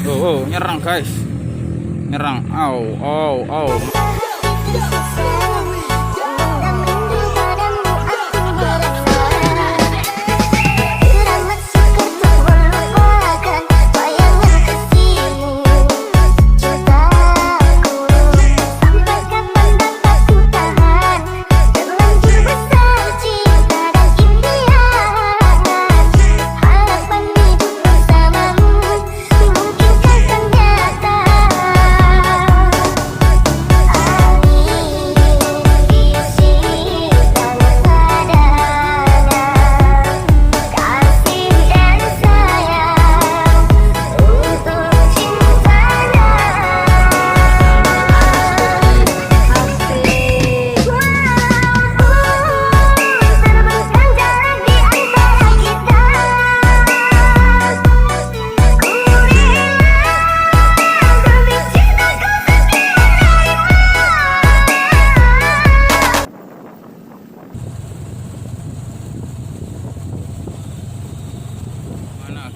Oh, nyerang guys. Nyerang. Au, au, au.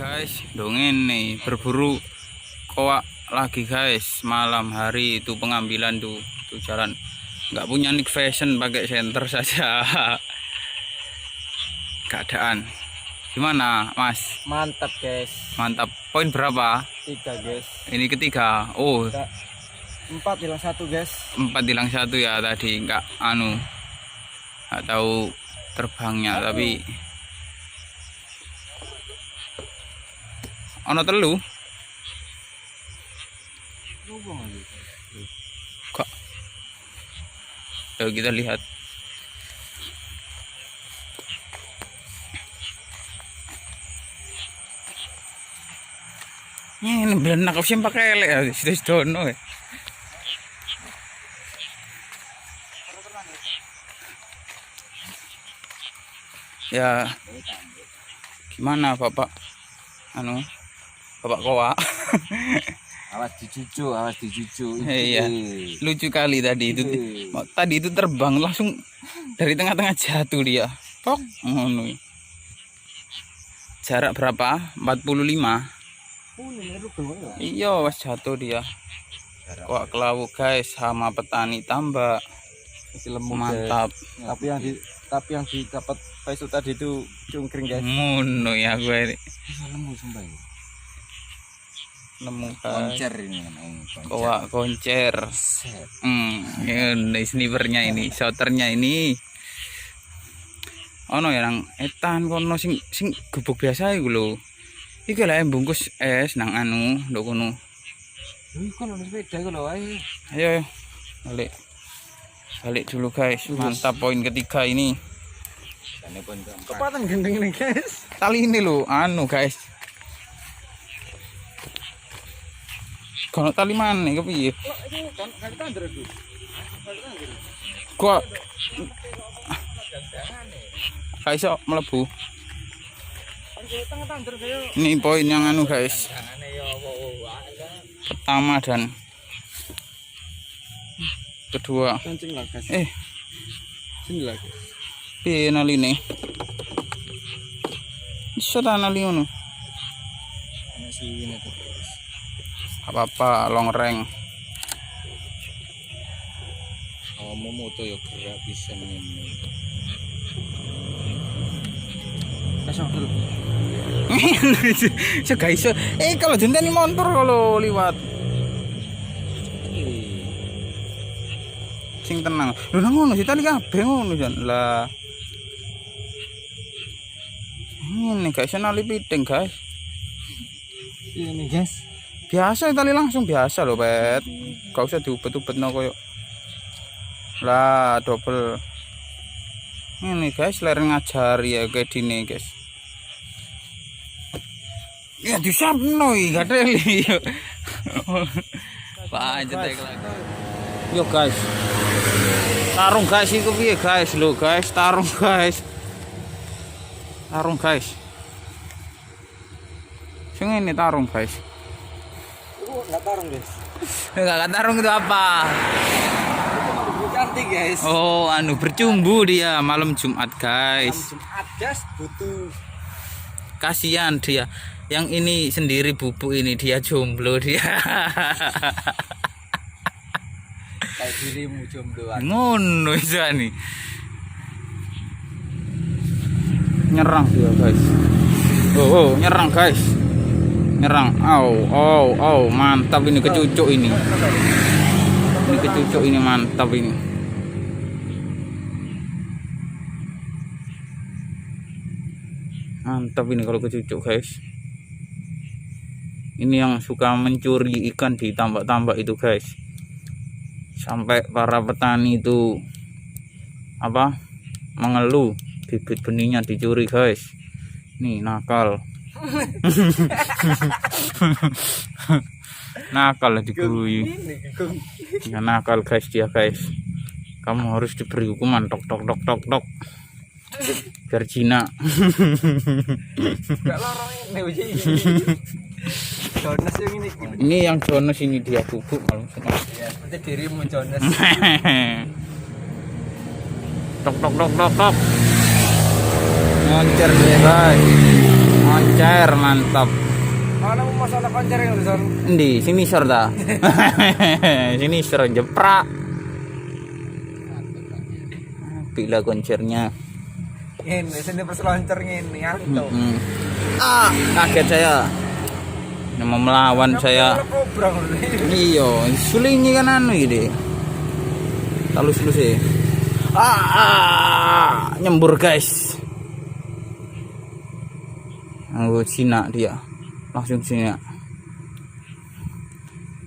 Guys, dongeng nih berburu koak lagi guys, malam hari itu pengambilan tuh jalan nggak punya Nick Fashion, pakai senter saja. Keadaan gimana Mas? Mantap guys, Mantap. Poin berapa? 3 guys. Ini ketiga. Oh, 4 hilang 1 guys. 4 hilang 1 ya tadi, nggak tahu terbangnya. Tapi ono telu kok. Yuk kita lihat. Ini bener nakap sih pakai elek ya, sudah dono ya. Ya gimana Bapak Bapak koak? Awas dicucu. Iya, lucu kali tadi itu. Tadi itu terbang langsung dari tengah-tengah jatuh dia. Tok, ngono. Jarak berapa? 45. Iya, was jatuh dia. Koak kelawu guys, sama petani tambak. Mantap. Tapi yang didapat Faisul tadi itu cungkring guys. Ngono ya gue. Bisa lemu sumpah ya. Nemu Koncer ini koak koncer. Ini snipernya ini, shooternya ini. Ono ya nang etan kono sing gubuk biasa iku lho. Iki lek bungkus es nang anu ndok kono. Iki kono sepeda iku lho ae. Ayo. Balik dulu guys. Mantap poin ketiga ini. Kepatan gendeng ini guys. Tali ini lho anu guys. Kono tali mana kepiye? Kok kaiso mlebu. Ini poin yang anu guys. Pertama dan kedua. Sini lah guys. Piye naline? Iso ta nali ngono? Sini tuh guys. Apa-apa longreng. Kamu moto ya gerak bisa ini. Kasih dulu. So guys, kalau jenteni motor kalau liwat. Sing tenang. Lho nang ngono sih tali kabeh ngono jan. Lah. Ini guys, nali piting guys. Ini guys. Biasa tali langsung biasa loh, Pet. Gak usah diubet-ubetno koyo. Lah, double. Ini guys, lereng ngajari ya kayak gini, guys. Ya disapno iki gateli. Lanjut lagi. Yo guys. Tarung guys iku piye guys? Lho guys, tarung guys. Tarung guys. Sing ini tarung guys. Enggak tarung guys. Enggak tarung itu apa? Ganti guys. Oh, anu bercumbu dia malam Jumat guys. Jumat guys butuh. Kasihan dia. Yang ini sendiri bubuk ini dia jomblo dia. Kayak dirimu jombloan. Ngono isa nih. Nyerang dia guys. Oh, nyerang guys. Nyerang. Au, mantap ini kecucuk ini. Ini kecucuk ini mantap ini. Mantap ini kalau kecucuk guys. Ini yang suka mencuri ikan di tambak-tambak itu guys. Sampai para petani itu apa mengeluh bibit benihnya dicuri guys. Nih nakal. Nakal digurui. Ya, nakal guys dia guys. Kamu harus diberi hukuman tok tok tok tok tok. Biar Cina. Gak lorong ini. Jonas yang ini. Ini yang Jonas ini dia bubuk kalau semua. Ya, seperti dirimu Jonas. Tok tok tok tok tok. Moncer dia guys. Moncer mantap. Mana mau masalah koncer yang urusan? Endi sini sor ta. Sini sor jeprak. Bila koncernya. Ini sini perseloncer ini anto. Kaget saya. Ini mau melawan saya. Iya, sulingi kan anu ini. Talus-talus sih. Nyembur guys. Oh, Cina dia. Langsung Cina.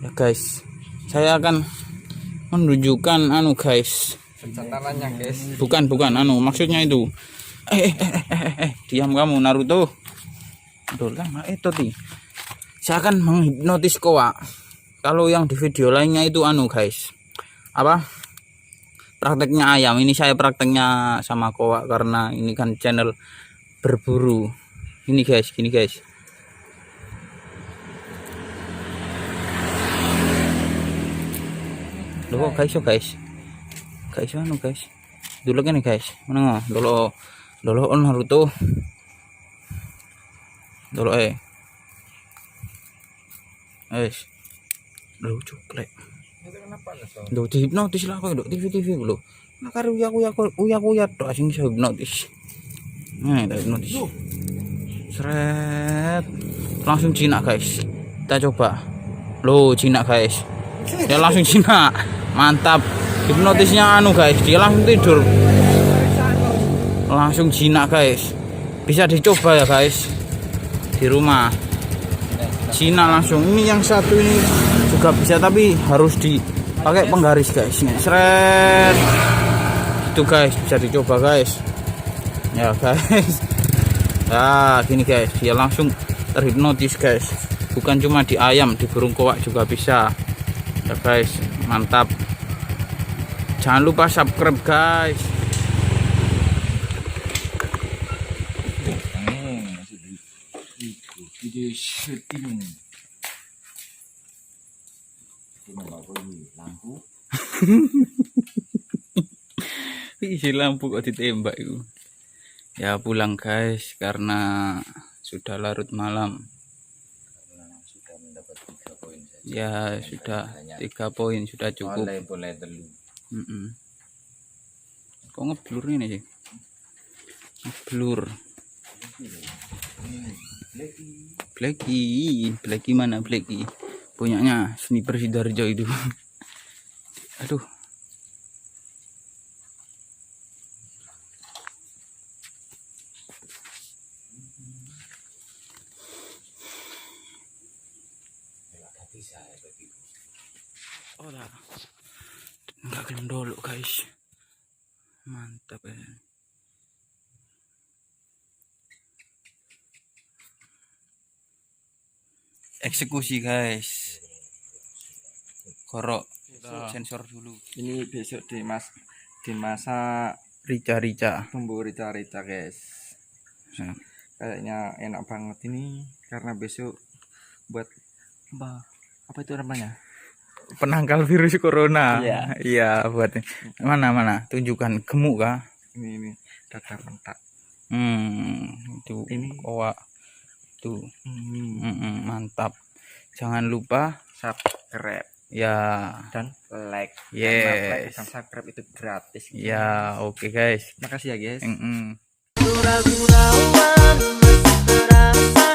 Ya guys. Saya akan menunjukkan anu guys. Senjatanya guys. Bukan anu maksudnya itu. Diam kamu Naruto. Betul kan? Itu ti. Saya akan menghipnotis koa. Kalau yang di video lainnya itu anu guys. Apa? Prakteknya ayam. Ini saya prakteknya sama koa karena ini kan channel berburu. Ini guys, gini guys. Loh guys, guys anu guys. Dulu kan guys. Mana dulu on Naruto. Dulu guys. Dulu cuklek. Itu kenapa so? Dulu hipnotis lah kok TV dulu. Nakar uya tok asing hipnotis. Nah, hipnotis. Seret. Langsung Cina guys. Kita coba. Loh, Cina guys. Dia langsung Cina. Mantap. Hipnotisnya anu guys, dia langsung tidur. Langsung Cina guys. Bisa dicoba ya guys. Di rumah. Cina langsung. Ini yang satu ini juga bisa tapi harus dipakai penggaris guys. Seret. Itu guys, bisa dicoba guys. Ya guys. Nah, gini guys, dia langsung terhipnotis guys. Bukan cuma di ayam, di burung koak juga bisa. Ya guys, mantap. Jangan lupa subscribe guys. Video syuting. Lampu. Isi lampu kok ditembak itu. Ya pulang guys karena sudah larut malam. Sudah mendapat 3 poin saja. Ya sudah 3 poin sudah cukup. Boleh telu. Kok ngeblur ini sih? Ngeblur. Blacky mana Blacky? Punyanya Sniper Sidarjo itu. Aduh. Oh lah. Enggak gelem dulu guys. Mantap ya. Eksekusi guys. Korok sensor dulu. Ini besok di masa Rica. tumbuh rica guys. Kayaknya enak banget ini karena besok buat apa itu namanya? Penangkal virus corona. Iya. Iya buat mana tunjukkan gemuk kah? Ini dadar mentak. Itu Ini koa gitu. Mantap. Jangan lupa Subscribe ya. dan like. Yes. Karena like dan subscribe itu gratis. Ya, oke guys. Makasih ya guys. Mm-mm. Gurau-gurauan masih terasa